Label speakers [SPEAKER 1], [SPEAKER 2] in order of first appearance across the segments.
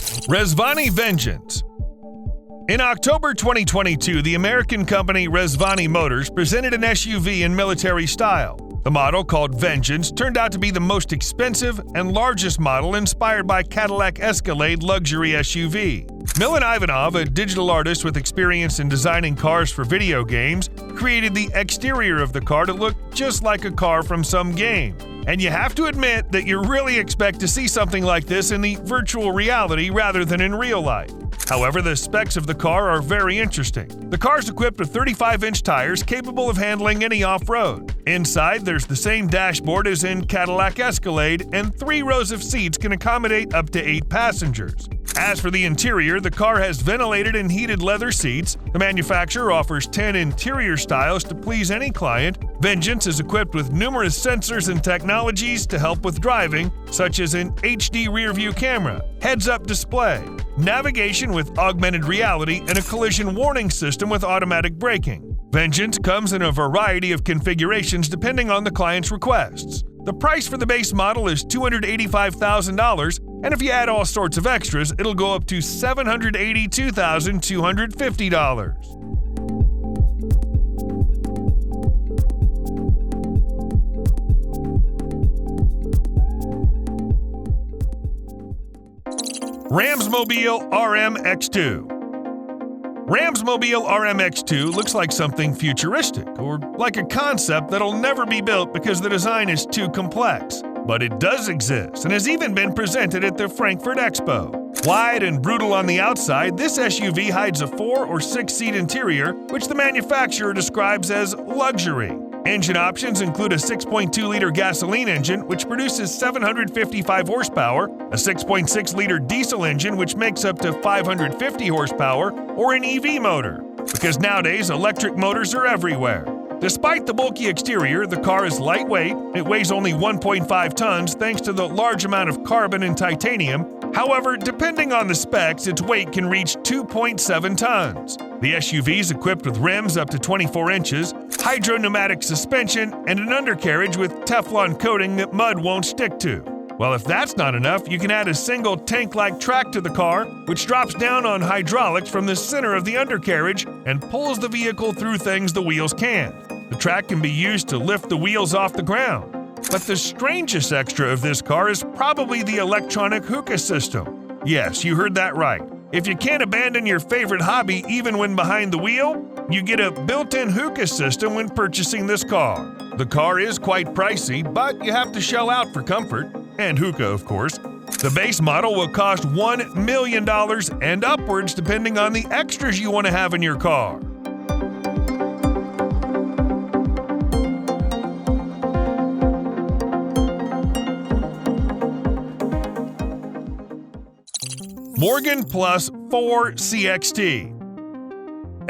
[SPEAKER 1] Rezvani Vengeance. In October 2022, the American company Rezvani Motors presented an SUV in military style. The model, called Vengeance, turned out to be the most expensive and largest model inspired by Cadillac Escalade luxury SUV. Milan Ivanov, a digital artist with experience in designing cars for video games, created the exterior of the car to look just like a car from some game. And you have to admit that you really expect to see something like this in the virtual reality rather than in real life. However, the specs of the car are very interesting. The car is equipped with 35-inch tires capable of handling any off-road. Inside, there's the same dashboard as in Cadillac Escalade, and 3 rows of seats can accommodate up to 8 passengers. As for the interior, the car has ventilated and heated leather seats. The manufacturer offers 10 interior styles to please any client. Vengeance is equipped with numerous sensors and technologies to help with driving, such as an HD rear-view camera, heads-up display, navigation with augmented reality, and a collision warning system with automatic braking. Vengeance comes in a variety of configurations depending on the client's requests. The price for the base model is $285,000, and if you add all sorts of extras, it'll go up to $782,250. Ramsmobile RM-X2. Ramsmobile RM-X2 looks like something futuristic, or like a concept that'll never be built because the design is too complex. But it does exist and has even been presented at the Frankfurt Expo. Wide and brutal on the outside, this SUV hides a 4- or 6-seat interior, which the manufacturer describes as luxury. Engine options include a 6.2-liter gasoline engine, which produces 755 horsepower, a 6.6-liter diesel engine, which makes up to 550 horsepower, or an EV motor, because nowadays electric motors are everywhere. Despite the bulky exterior, the car is lightweight. It weighs only 1.5 tons thanks to the large amount of carbon and titanium. However, depending on the specs, its weight can reach 2.7 tons. The SUV is equipped with rims up to 24 inches, hydro-pneumatic suspension, and an undercarriage with Teflon coating that mud won't stick to. Well, if that's not enough, you can add a single tank-like track to the car, which drops down on hydraulics from the center of the undercarriage and pulls the vehicle through things the wheels can't. The track can be used to lift the wheels off the ground. But the strangest extra of this car is probably the electronic hookah system. Yes, you heard that right. If you can't abandon your favorite hobby even when behind the wheel, you get a built-in hookah system when purchasing this car. The car is quite pricey, but you have to shell out for comfort. And hookah, of course. The base model will cost $1 million and upwards depending on the extras you want to have in your car. Morgan Plus 4 CXT.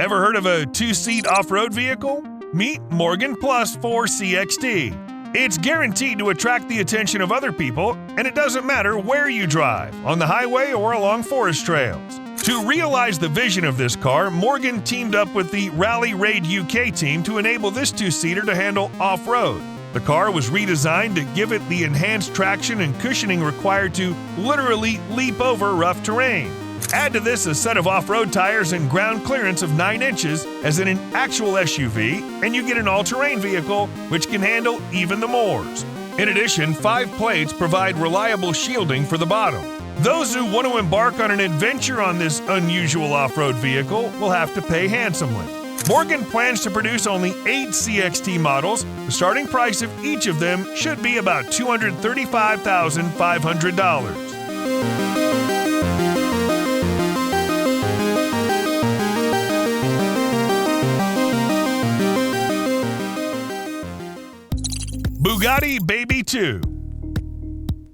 [SPEAKER 1] Ever heard of a 2-seat off-road vehicle? Meet Morgan Plus 4 CXT. It's guaranteed to attract the attention of other people, and it doesn't matter where you drive, on the highway or along forest trails. To realize the vision of this car, Morgan teamed up with the Rally Raid UK team to enable this 2-seater to handle off-road. The car was redesigned to give it the enhanced traction and cushioning required to literally leap over rough terrain. Add to this a set of off-road tires and ground clearance of 9 inches as in an actual SUV, and you get an all-terrain vehicle which can handle even the moors. In addition, 5 plates provide reliable shielding for the bottom. Those who want to embark on an adventure on this unusual off-road vehicle will have to pay handsomely. Morgan plans to produce only 8 CXT models. The starting price of each of them should be about $235,500. Bugatti Baby II.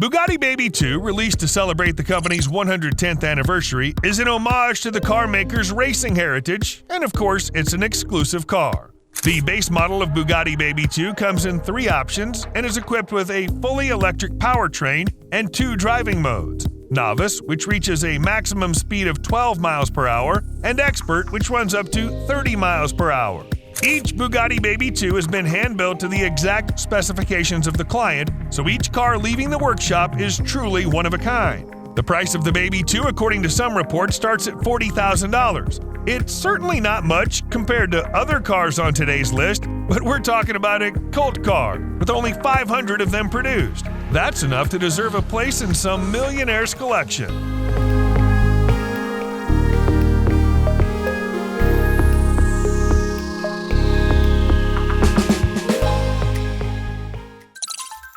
[SPEAKER 1] Bugatti Baby II, released to celebrate the company's 110th anniversary, is an homage to the car maker's racing heritage, and of course, it's an exclusive car. The base model of Bugatti Baby II comes in 3 options and is equipped with a fully electric powertrain and 2 driving modes: Novice, which reaches a maximum speed of 12 miles per hour, and Expert, which runs up to 30 miles per hour. Each Bugatti Baby II has been hand-built to the exact specifications of the client, so each car leaving the workshop is truly one of a kind. The price of the Baby II, according to some reports, starts at $40,000. It's certainly not much compared to other cars on today's list, but we're talking about a cult car with only 500 of them produced. That's enough to deserve a place in some Millionaires collection.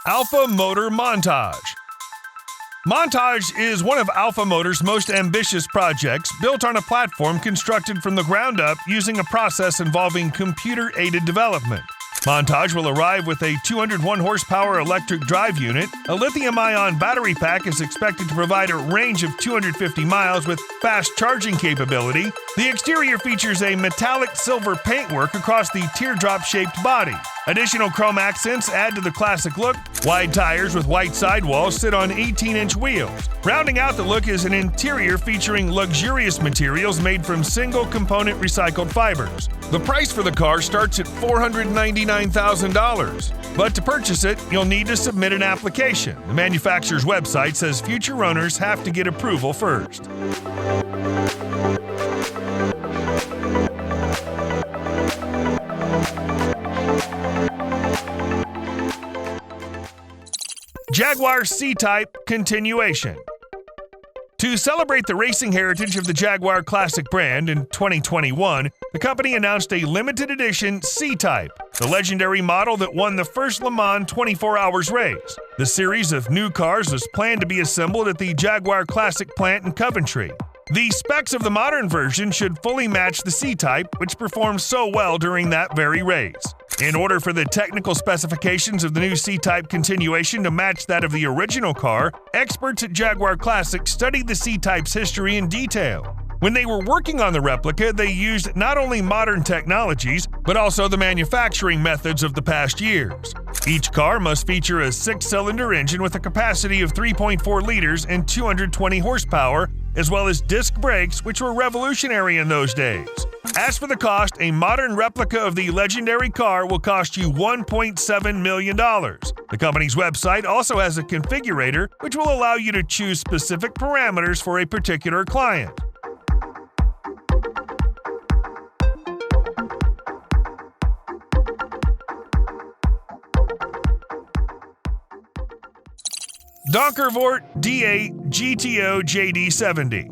[SPEAKER 1] Alpha Motor Montage. Montage is one of Alpha Motor's most ambitious projects, built on a platform constructed from the ground up using a process involving computer-aided development. Montage will arrive with a 201 horsepower electric drive unit. A lithium-ion battery pack is expected to provide a range of 250 miles with fast charging capability. The exterior features a metallic silver paintwork across the teardrop-shaped body. Additional chrome accents add to the classic look. Wide tires with white sidewalls sit on 18-inch wheels. Rounding out the look is an interior featuring luxurious materials made from single-component recycled fibers. The price for the car starts at $499,000. But to purchase it, you'll need to submit an application. The manufacturer's website says future owners have to get approval first. Jaguar CType continuation. To celebrate the racing heritage of the Jaguar classic brand in 2021, the company announced a limited edition CType, the legendary model that won the first Le Mans 24 Hours race. The series of new cars was planned to be assembled at the Jaguar Classic plant in Coventry. The specs of the modern version should fully match the CType, which performed so well during that very race. In order for the technical specifications of the new CType continuation to match that of the original car, experts at Jaguar Classic studied the CType's history in detail. When they were working on the replica, they used not only modern technologies, but also the manufacturing methods of the past years. Each car must feature a 6-cylinder engine with a capacity of 3.4 liters and 220 horsepower, as well as disc brakes, which were revolutionary in those days. As for the cost, a modern replica of the legendary car will cost you $1.7 million. The company's website also has a configurator, which will allow you to choose specific parameters for a particular client. Donkervoort D8 GTO JD70.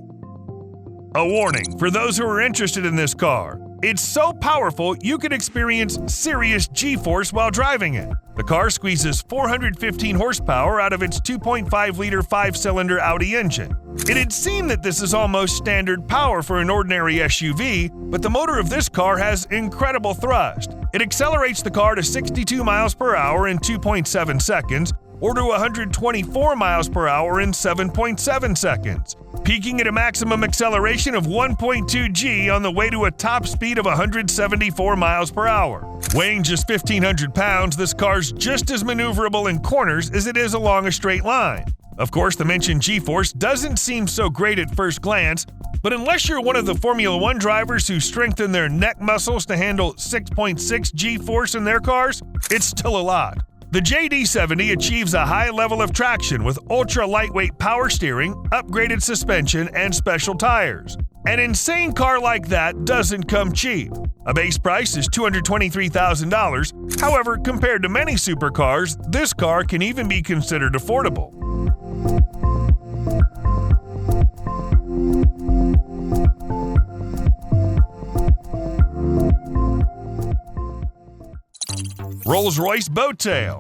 [SPEAKER 1] A warning for those who are interested in this car. It's so powerful you could experience serious G-force while driving it. The car squeezes 415 horsepower out of its 2.5-liter 5-cylinder Audi engine. It'd seem that this is almost standard power for an ordinary SUV, but the motor of this car has incredible thrust. It accelerates the car to 62 miles per hour in 2.7 seconds, or to 124 miles per hour in 7.7 seconds, peaking at a maximum acceleration of 1.2 G on the way to a top speed of 174 miles per hour. Weighing just 1,500 pounds, this car's just as maneuverable in corners as it is along a straight line. Of course, the mentioned G-force doesn't seem so great at first glance, but unless you're one of the Formula One drivers who strengthen their neck muscles to handle 6.6 G-force in their cars, it's still a lot. The JD70 achieves a high level of traction with ultra-lightweight power steering, upgraded suspension, and special tires. An insane car like that doesn't come cheap. A base price is $223,000. However, compared to many supercars, this car can even be considered affordable. Rolls-Royce Boattail.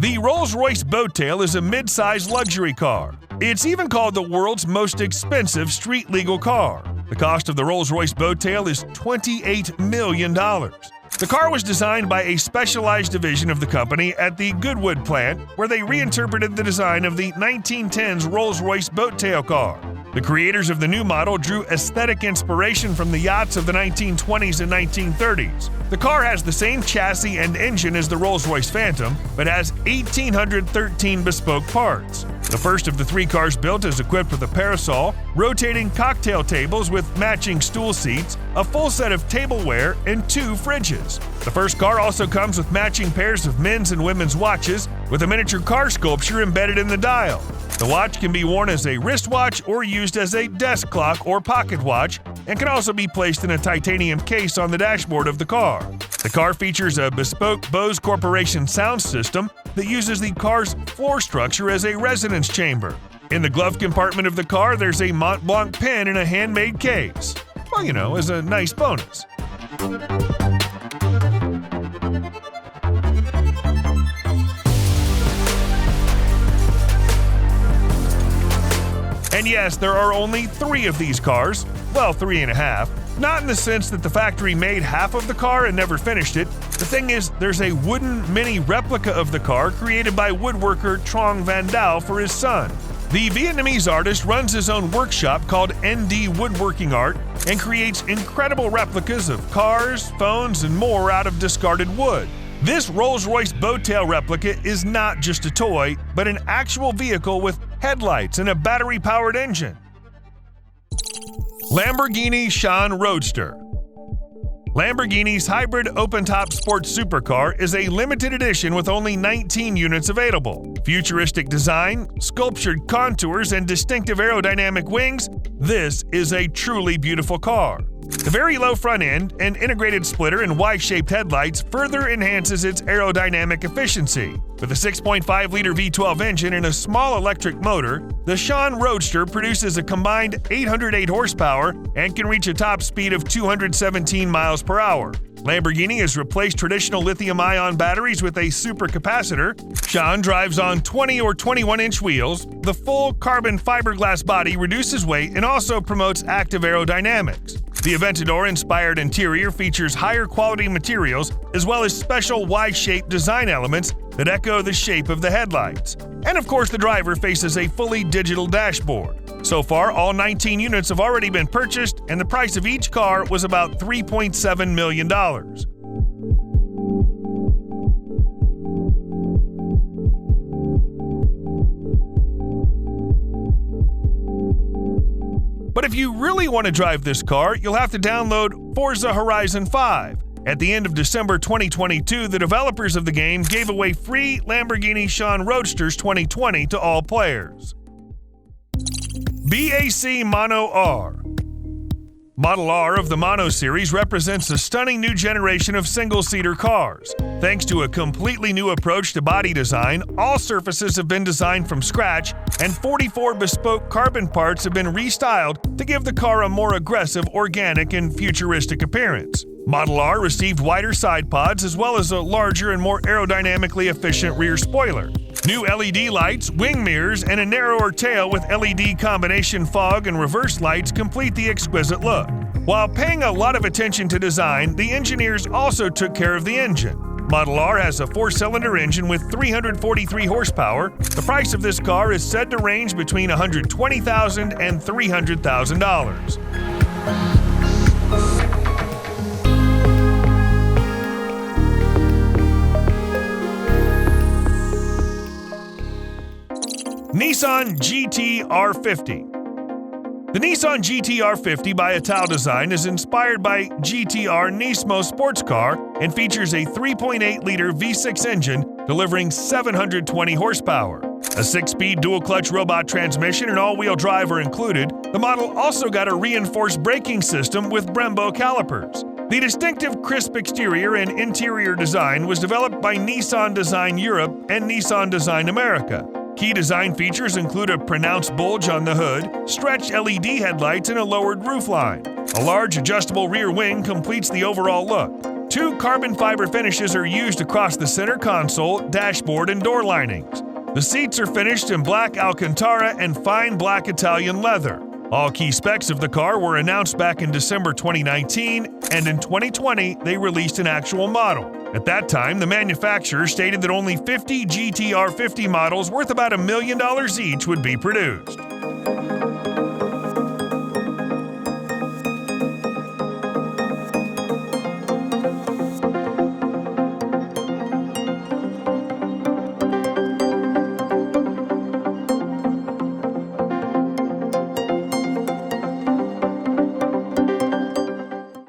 [SPEAKER 1] The Rolls-Royce Boattail is a mid-size luxury car. It's even called the world's most expensive street-legal car. The cost of the Rolls-Royce Boattail is $28 million. The car was designed by a specialized division of the company at the Goodwood plant, where they reinterpreted the design of the 1910s Rolls-Royce Boattail car. The creators of the new model drew aesthetic inspiration from the yachts of the 1920s and 1930s. The car has the same chassis and engine as the Rolls-Royce Phantom, but has 1,813 bespoke parts. The first of the 3 cars built is equipped with a parasol, rotating cocktail tables with matching stool seats, a full set of tableware, and 2 fridges. The first car also comes with matching pairs of men's and women's watches, with a miniature car sculpture embedded in the dial. The watch can be worn as a wristwatch or used as a desk clock or pocket watch, and can also be placed in a titanium case on the dashboard of the car. The car features a bespoke Bose Corporation sound system that uses the car's floor structure as a resonance chamber. In the glove compartment of the car, there's a Mont Blanc pen in a handmade case. Well, as a nice bonus. And yes, there are only 3 of these cars. Well, 3.5. Not in the sense that the factory made half of the car and never finished it. The thing is, there's a wooden mini replica of the car created by woodworker Trong Van Dal for his son. The Vietnamese artist runs his own workshop called ND Woodworking Art and creates incredible replicas of cars, phones, and more out of discarded wood. This Rolls-Royce Boattail replica is not just a toy, but an actual vehicle with headlights and a battery-powered engine. Lamborghini Sián Roadster. Lamborghini's hybrid open-top sports supercar is a limited edition with only 19 units available. Futuristic design, sculptured contours, and distinctive aerodynamic wings, this is a truly beautiful car. The very low front end and integrated splitter and Y-shaped headlights further enhances its aerodynamic efficiency. With a 6.5-liter V12 engine and a small electric motor, the Sián Roadster produces a combined 808 horsepower and can reach a top speed of 217 miles per hour. Lamborghini has replaced traditional lithium-ion batteries with a supercapacitor. Sián drives on 20 or 21-inch wheels. The full carbon fiberglass body reduces weight and also promotes active aerodynamics. The Aventador-inspired interior features higher quality materials as well as special Y-shaped design elements that echo the shape of the headlights. And of course, the driver faces a fully digital dashboard. So far, all 19 units have already been purchased, and the price of each car was about $3.7 million. But if you really want to drive this car, you'll have to download Forza Horizon 5. At the end of December 2022, the developers of the game gave away free Lamborghini Sián Roadsters 2020 to all players. BAC Mono R. Model R of the Mono series represents a stunning new generation of single-seater cars. Thanks to a completely new approach to body design, all surfaces have been designed from scratch, and 44 bespoke carbon parts have been restyled to give the car a more aggressive, organic, and futuristic appearance. Model R received wider side pods as well as a larger and more aerodynamically efficient rear spoiler. New LED lights, wing mirrors, and a narrower tail with LED combination fog and reverse lights complete the exquisite look. While paying a lot of attention to design, the engineers also took care of the engine. Model R has a 4-cylinder engine with 343 horsepower. The price of this car is said to range between $120,000 and $300,000. Nissan GT-R50. The Nissan GT-R50 by Baottail design is inspired by GT-R Nismo sports car and features a 3.8-liter V6 engine delivering 720 horsepower. A 6-speed dual-clutch robot transmission and all-wheel drive are included. The model also got a reinforced braking system with Brembo calipers. The distinctive crisp exterior and interior design was developed by Nissan Design Europe and Nissan Design America. Key design features include a pronounced bulge on the hood, stretched LED headlights, and a lowered roofline. A large adjustable rear wing completes the overall look. 2 carbon fiber finishes are used across the center console, dashboard, and door linings. The seats are finished in black Alcantara and fine black Italian leather. All key specs of the car were announced back in December 2019, and in 2020 they released an actual model. At that time, the manufacturer stated that only 50 GT-R50 models worth about $1 million each would be produced.